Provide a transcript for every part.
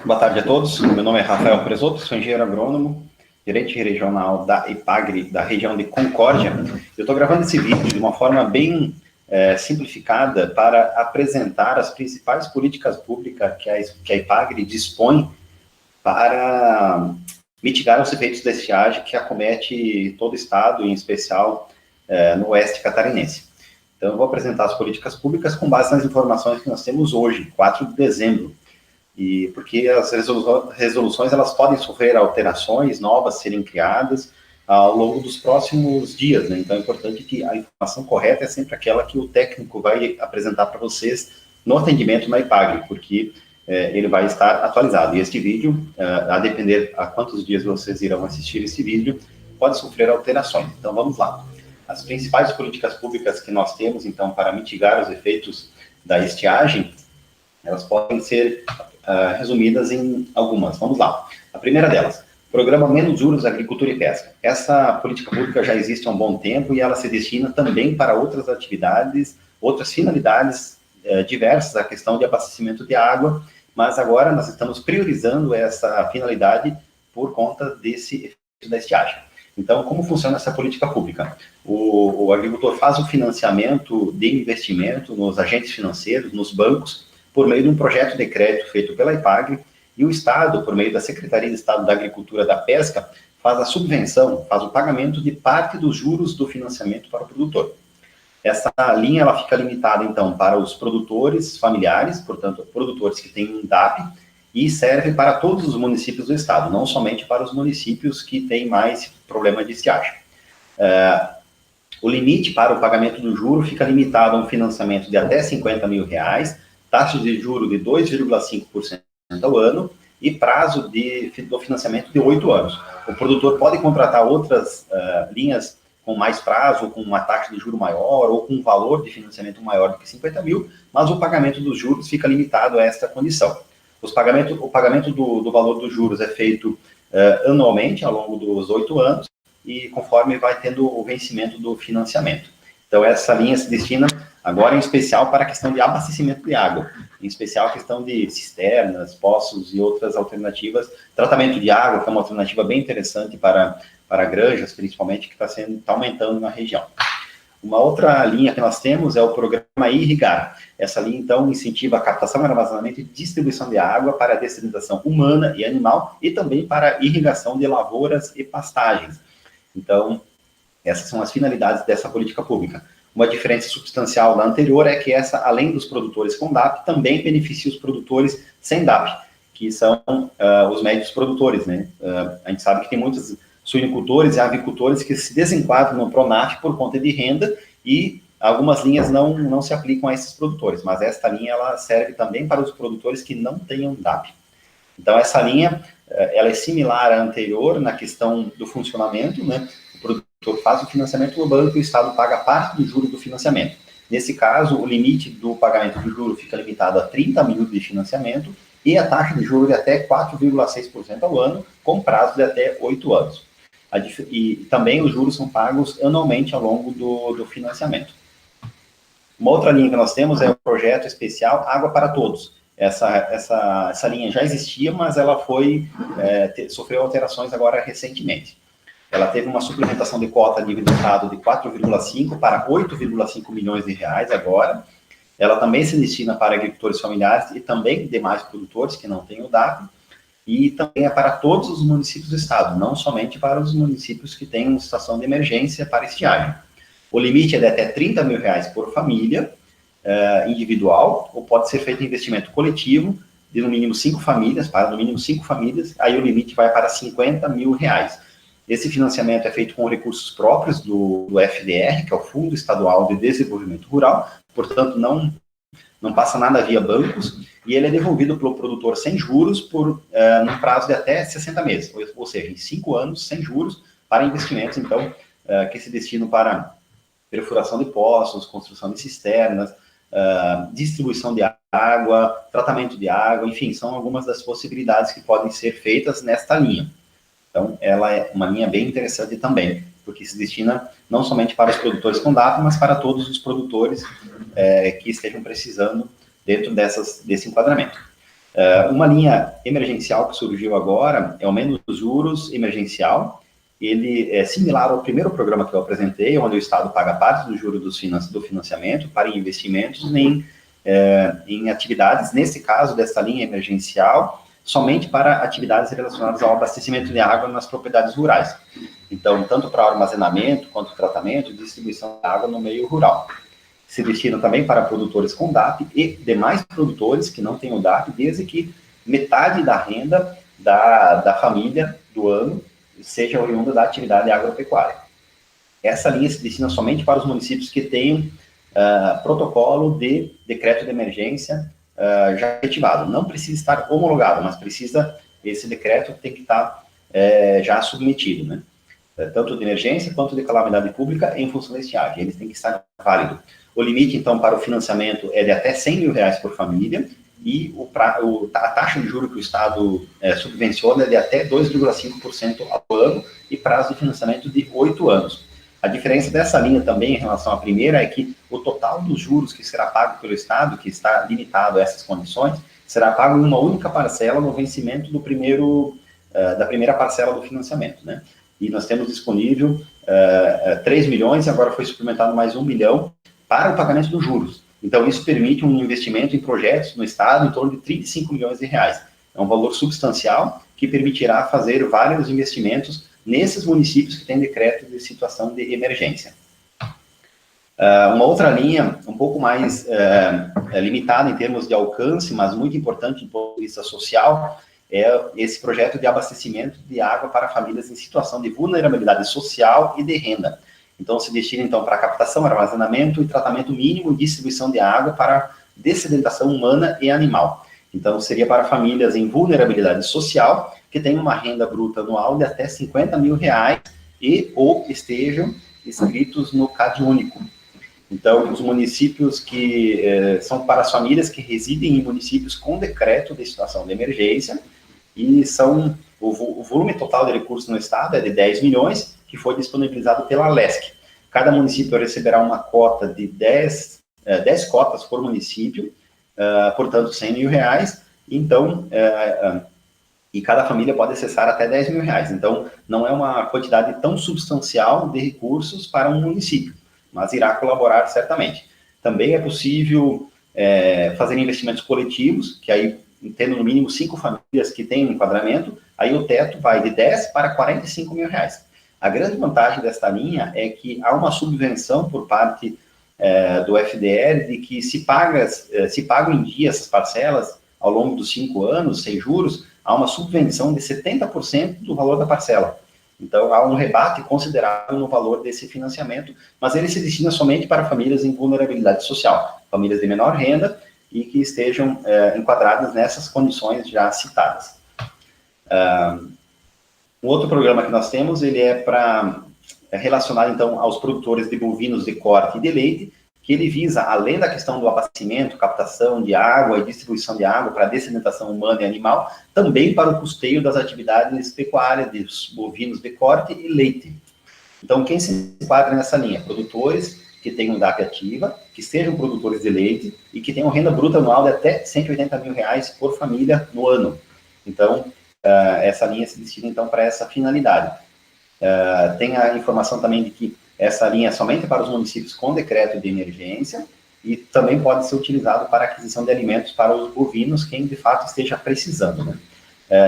Boa tarde a todos. Meu nome é Rafael Presoto, sou engenheiro agrônomo, gerente regional da IPAGRE, da região de Concórdia. Eu estou gravando esse vídeo de uma forma bem simplificada para apresentar as principais políticas públicas que a IPAGRE dispõe para mitigar os efeitos da estiagem que acomete todo o estado, em especial no oeste catarinense. Então, eu vou apresentar as políticas públicas com base nas informações que nós temos hoje, 4 de dezembro. E porque as resoluções elas podem sofrer alterações novas, serem criadas ao longo dos próximos dias, né? Então é importante que a informação correta é sempre aquela que o técnico vai apresentar para vocês no atendimento na IPAGRE, porque ele vai estar atualizado. E este vídeo, a depender a quantos dias vocês irão assistir esse vídeo, pode sofrer alterações. Então vamos lá. As principais políticas públicas que nós temos, então, para mitigar os efeitos da estiagem, elas podem ser resumidas em algumas. Vamos lá. A primeira delas, Programa Menos Juros Agricultura e Pesca. Essa política pública já existe há um bom tempo e ela se destina também para outras atividades, outras finalidades diversas, a questão de abastecimento de água, mas agora nós estamos priorizando essa finalidade por conta desse efeito da estiagem. Então, como funciona essa política pública? O agricultor faz o financiamento de investimento nos agentes financeiros, nos bancos, por meio de um projeto de crédito feito pela IPAGRE, e o Estado, por meio da Secretaria de Estado da Agricultura e da Pesca, faz a subvenção, faz o pagamento de parte dos juros do financiamento para o produtor. Essa linha ela fica limitada, então, para os produtores familiares, portanto, produtores que têm um DAP, e serve para todos os municípios do Estado, não somente para os municípios que têm mais problema de estiagem. O limite para o pagamento do juro fica limitado a um financiamento de até R$50 mil, taxa de juros de 2,5% ao ano e prazo do financiamento de 8 anos. O produtor pode contratar outras linhas com mais prazo, com uma taxa de juro maior ou com um valor de financiamento maior do que 50 mil, mas o pagamento dos juros fica limitado a esta condição. O pagamento do valor dos juros é feito anualmente, ao longo dos 8 anos, e conforme vai tendo o vencimento do financiamento. Então, essa linha se destina agora, em especial, para a questão de abastecimento de água, em especial a questão de cisternas, poços e outras alternativas. Tratamento de água, que é uma alternativa bem interessante para granjas, principalmente, que está aumentando na região. Uma outra linha que nós temos é o programa Irrigar. Essa linha, então, incentiva a captação, armazenamento e distribuição de água para a dessalinização humana e animal e também para a irrigação de lavouras e pastagens. Então, essas são as finalidades dessa política pública. Uma diferença substancial da anterior é que essa, além dos produtores com DAP, também beneficia os produtores sem DAP, que são os médios produtores, né? A gente sabe que tem muitos suinicultores e avicultores que se desenquadram no PRONAF por conta de renda e algumas linhas não se aplicam a esses produtores, mas esta linha ela serve também para os produtores que não tenham DAP. Então, essa linha ela é similar à anterior na questão do funcionamento, né? O produtor faz o financiamento no banco e o Estado paga parte do juro do financiamento. Nesse caso, o limite do pagamento do juro fica limitado a 30 mil de financiamento e a taxa de juros de até 4,6% ao ano, com prazo de até 8 anos. E também os juros são pagos anualmente ao longo do financiamento. Uma outra linha que nós temos é o projeto especial Água para Todos. Essa linha já existia, mas ela sofreu alterações agora recentemente. Ela teve uma suplementação de cota a nível do Estado de 4,5 para 8,5 milhões de reais agora. Ela também se destina para agricultores familiares e também demais produtores que não têm o DAP. E também é para todos os municípios do Estado, não somente para os municípios que têm uma situação de emergência para estiagem. O limite é de até 30 mil reais por família individual, ou pode ser feito investimento coletivo de no mínimo 5 famílias, para no mínimo 5 famílias, aí o limite vai para 50 mil reais. Esse financiamento é feito com recursos próprios do FDR, que é o Fundo Estadual de Desenvolvimento Rural, portanto não passa nada via bancos, e ele é devolvido pelo produtor sem juros por num prazo de até 60 meses, ou seja, em 5 anos sem juros para investimentos, então, que se destinam para perfuração de poços, construção de cisternas, distribuição de água, tratamento de água, enfim, são algumas das possibilidades que podem ser feitas nesta linha. Então, ela é uma linha bem interessante também, porque se destina não somente para os produtores com DAP, mas para todos os produtores que estejam precisando dentro desse enquadramento. Uma linha emergencial que surgiu agora é o menos juros emergencial. Ele é similar ao primeiro programa que eu apresentei, onde o Estado paga parte do juro do financiamento para investimentos em atividades, nesse caso, dessa linha emergencial, somente para atividades relacionadas ao abastecimento de água nas propriedades rurais. Então, tanto para armazenamento, quanto tratamento e distribuição de água no meio rural. Se destina também para produtores com DAP e demais produtores que não têm o DAP, desde que metade da renda da família do ano seja oriunda da atividade agropecuária. Essa linha se destina somente para os municípios que tenham protocolo de decreto de emergência já efetivado. Não precisa estar homologado, mas esse decreto tem que estar já submetido, né? Tanto de emergência quanto de calamidade pública em função da estiagem. Eles têm que estar válidos. O limite, então, para o financiamento é de até R$100 mil por família, e a taxa de juros que o Estado subvenciona é de até 2,5% ao ano, e prazo de financiamento de 8 anos. A diferença dessa linha também em relação à primeira é que o total dos juros que será pago pelo Estado, que está limitado a essas condições, será pago em uma única parcela no vencimento da primeira parcela do financiamento, né? E nós temos disponível 3 milhões, e agora foi suplementado mais 1 milhão para o pagamento dos juros. Então, isso permite um investimento em projetos no Estado em torno de 35 milhões de reais. É um valor substancial que permitirá fazer vários investimentos nesses municípios que têm decreto de situação de emergência. Uma outra linha, um pouco mais limitada em termos de alcance, mas muito importante do ponto de vista social, é esse projeto de abastecimento de água para famílias em situação de vulnerabilidade social e de renda. Então, se destina, então, para captação, armazenamento e tratamento mínimo e distribuição de água para dessedentação humana e animal. Então, seria para famílias em vulnerabilidade social, que têm uma renda bruta anual de até 50 mil reais ou estejam inscritos no CadÚnico. Então, os municípios que são para as famílias que residem em municípios com decreto de situação de emergência, e o volume total de recursos no Estado é de 10 milhões, que foi disponibilizado pela LESC. Cada município receberá uma cota de 10 cotas por município, portanto, 100 mil reais, então, e cada família pode acessar até 10 mil reais. Então, não é uma quantidade tão substancial de recursos para um município, mas irá colaborar certamente. Também é possível fazer investimentos coletivos, que aí, tendo no mínimo 5 famílias que têm um enquadramento, aí o teto vai de 10 para 45 mil reais. A grande vantagem desta linha é que há uma subvenção por parte do FDR de que se pagam em dia essas parcelas ao longo dos 5 anos, sem juros, há uma subvenção de 70% do valor da parcela. Então, há um rebate considerável no valor desse financiamento, mas ele se destina somente para famílias em vulnerabilidade social, famílias de menor renda e que estejam enquadradas nessas condições já citadas. Um outro programa que nós temos, ele é relacionado, então, aos produtores de bovinos de corte e de leite, que ele visa, além da questão do abastecimento, captação de água e distribuição de água para dessedentação humana e animal, também para o custeio das atividades pecuárias dos bovinos de corte e leite. Então, quem se enquadra nessa linha? Produtores que tenham DAP ativa, que sejam produtores de leite e que tenham renda bruta anual de até 180 mil reais por família no ano. Então, essa linha se destina, então, para essa finalidade. Tem a informação também de que essa linha é somente para os municípios com decreto de emergência e também pode ser utilizado para aquisição de alimentos para os bovinos, quem de fato esteja precisando, né?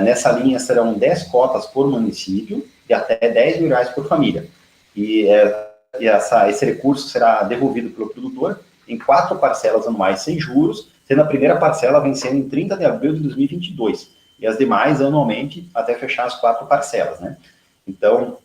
Nessa linha serão 10 cotas por município e até 10 mil reais por família. E esse recurso será devolvido pelo produtor em 4 parcelas anuais sem juros, sendo a primeira parcela vencendo em 30 de abril de 2022 e as demais anualmente até fechar as 4 parcelas, né? Então,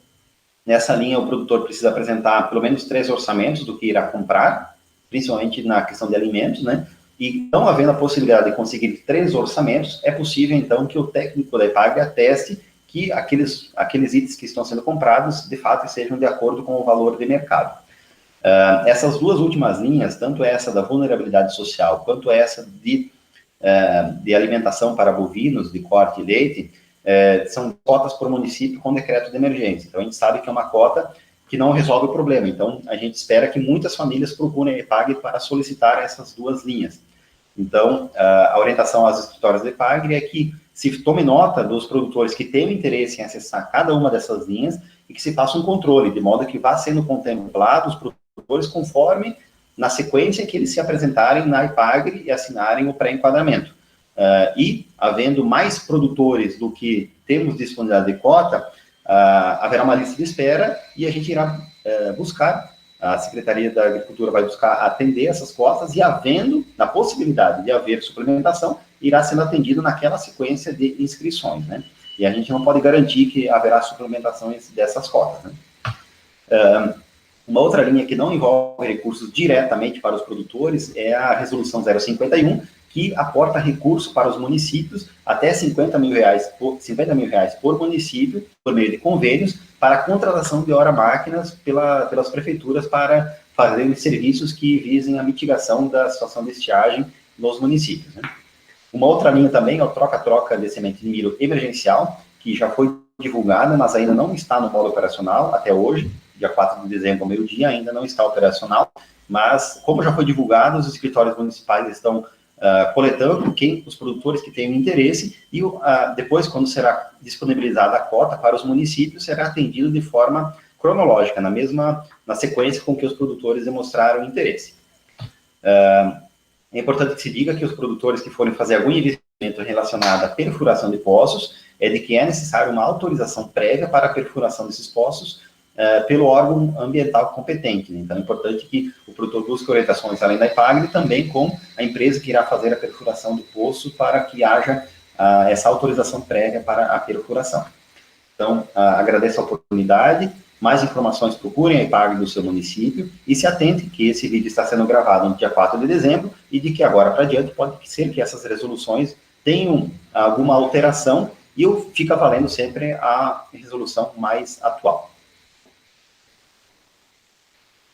nessa linha, o produtor precisa apresentar pelo menos 3 orçamentos do que irá comprar, principalmente na questão de alimentos, né? E não havendo a possibilidade de conseguir 3 orçamentos, é possível, então, que o técnico da EPAGRE ateste que aqueles itens que estão sendo comprados, de fato, sejam de acordo com o valor de mercado. Essas duas últimas linhas, tanto essa da vulnerabilidade social, quanto essa de alimentação para bovinos, de corte e leite, são cotas por município com decreto de emergência. Então, a gente sabe que é uma cota que não resolve o problema. Então, a gente espera que muitas famílias procurem a EPAGRE para solicitar essas duas linhas. Então, a orientação aos escritórios de EPAGRE é que se tome nota dos produtores que têm interesse em acessar cada uma dessas linhas e que se faça um controle, de modo que vá sendo contemplado os produtores conforme na sequência que eles se apresentarem na EPAGRE e assinarem o pré-enquadramento. E, havendo mais produtores do que temos disponibilidade de cota, haverá uma lista de espera e a gente irá buscar, a Secretaria da Agricultura vai buscar atender essas cotas e, havendo, na possibilidade de haver suplementação, irá sendo atendido naquela sequência de inscrições, né? E a gente não pode garantir que haverá suplementações dessas cotas, né? Uma outra linha que não envolve recursos diretamente para os produtores é a Resolução 051, que aporta recurso para os municípios até R$50 mil por município, por meio de convênios, para a contratação de hora-máquinas pelas prefeituras para fazer serviços que visem a mitigação da situação de estiagem nos municípios, né? Uma outra linha também é o troca-troca de semente de milho emergencial, que já foi divulgada, mas ainda não está no modo operacional até hoje, dia 4 de dezembro, ao meio-dia, ainda não está operacional, mas como já foi divulgado, os escritórios municipais estão coletando os produtores que tenham interesse e depois, quando será disponibilizada a cota para os municípios, será atendido de forma cronológica, na sequência com que os produtores demonstraram interesse. É importante que se diga que os produtores que forem fazer algum investimento relacionado à perfuração de poços, é de que é necessário uma autorização prévia para a perfuração desses poços pelo órgão ambiental competente, né? Então é importante que o produtor busque orientações além da EPAGRE, também com a empresa que irá fazer a perfuração do poço para que haja essa autorização prévia para a perfuração. Então, agradeço a oportunidade. Mais informações, procurem a EPAGRE do seu município e se atente que esse vídeo está sendo gravado no dia 4 de dezembro e de que agora para diante pode ser que essas resoluções tenham alguma alteração e fica valendo sempre a resolução mais atual.